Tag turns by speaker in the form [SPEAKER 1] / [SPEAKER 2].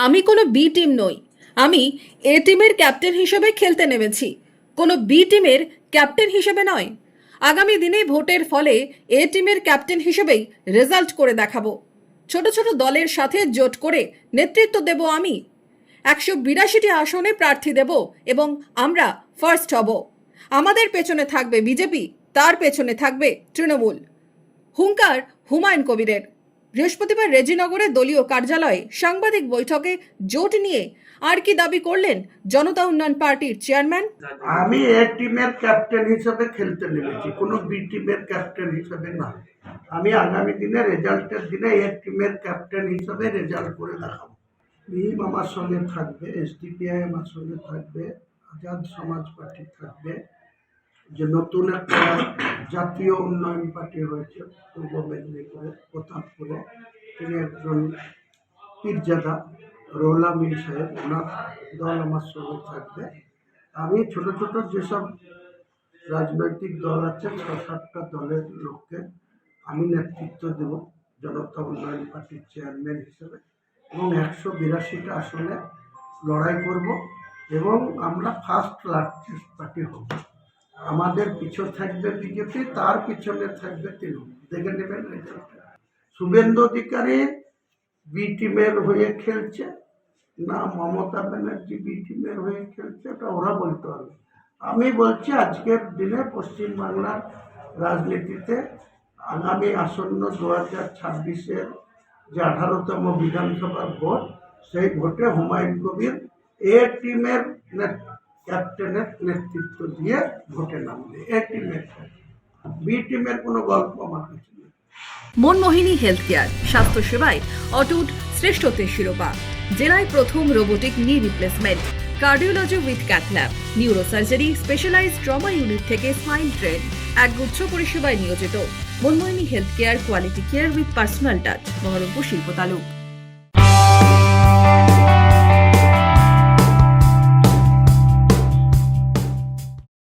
[SPEAKER 1] আমি কোনো B team নই। আমি এ টিমের ক্যাপ্টেন হিসেবে খেলতে নেমেছি, কোনো বি টিমের ক্যাপ্টেন হিসেবে নয়। আগামী দিনে ভোটের ফলে এ টিমের ক্যাপ্টেন হিসেবেই রেজাল্ট করে দেখাবো। ছোট ছোট দলের সাথে জোট করে নেতৃত্ব দেব আমি। 182টি আসনে প্রার্থী দেব এবং আমরা ফার্স্ট হব। আমাদের পেছনে থাকবে বিজেপি, তার পেছনে থাকবে তৃণমূল। হুঙ্কার হুমায়ুন কবিরের। বৃহস্পতিবার রেজিনগরে দলীয় কার্যালয়ে সাংবাদিক বৈঠকে জোট নিয়ে আর কি দাবি করলেন জনতা উন্নয়ন পার্টির চেয়ারম্যান।
[SPEAKER 2] আমি এ টিমের ক্যাপ্টেন হিসেবে খেলতে নেমেছি, কোনো বি টিমের ক্যাপ্টেন হিসেবে না। আমি আগামী দিনে রেজাল্টের দিনে এ টিমের ক্যাপ্টেন হিসেবে রেজাল্ট করে দেখাবো। ভীম আমার সঙ্গে থাকবে, এসডিপিআই আমার সঙ্গে থাকবে, আজাদ সমাজ পার্টি থাকবে, যে নতুন একটা জাতীয় উন্নয়ন পার্টি হয়েছে পূর্ব মেদিনীপুরে প্রতাপপুরে, তিনি একজন পীরজাদা রোহলা মির সাহেব, ওনার দল আমার সঙ্গে থাকবে। আমি ছোট ছোট যেসব রাজনৈতিক দল আছে 6-7টা দলের লোককে আমি নেতৃত্ব দেব জনতা উন্নয়ন পার্টির চেয়ারম্যান হিসেবে, এবং 182টা আসনে লড়াই করব এবং আমরা ফার্স্ট লার্জেস্ট পার্টি হব। আমাদের পিছনে থাকবে বিজেপি, তার পিছনে থাকবে তৃণমূল। দেখে নেবেন রেজাল্টটা। শুভেন্দু অধিকারী বি টিমের হয়ে খেলছে না মমতা ব্যানার্জি বি টিমের হয়ে খেলছে, এটা ওরা বলতে হবে। আমি বলছি আজকের দিনে পশ্চিমবাংলার রাজনীতিতে আগামী আসন্ন 2026-এর যে 18তম বিধানসভার ভোট, সেই ভোটে হুমায়ুন কবির এ টিমের ক্যাপ্টেনের নেতৃত্ব দিয়ে ভোটে নামবে। এ টিমের, বি টিমের কোনো গল্প আমার কাছে নেই।
[SPEAKER 1] মনমোহিনী হেলথ কেয়ার, স্বাস্থ্য সেবায় অটুট শ্রেষ্ঠত্বের শিরোপা। জেলায় প্রথম robotic knee replacement, cardiology with cath lab, neurosurgery, specialized trauma unit থেকে স্পাইন ট্রেন, একগুচ্ছ পরিষেবায় নিয়োজিত। Manmohini health care, quality care with personal touch, Baharampur শিল্প তালুক।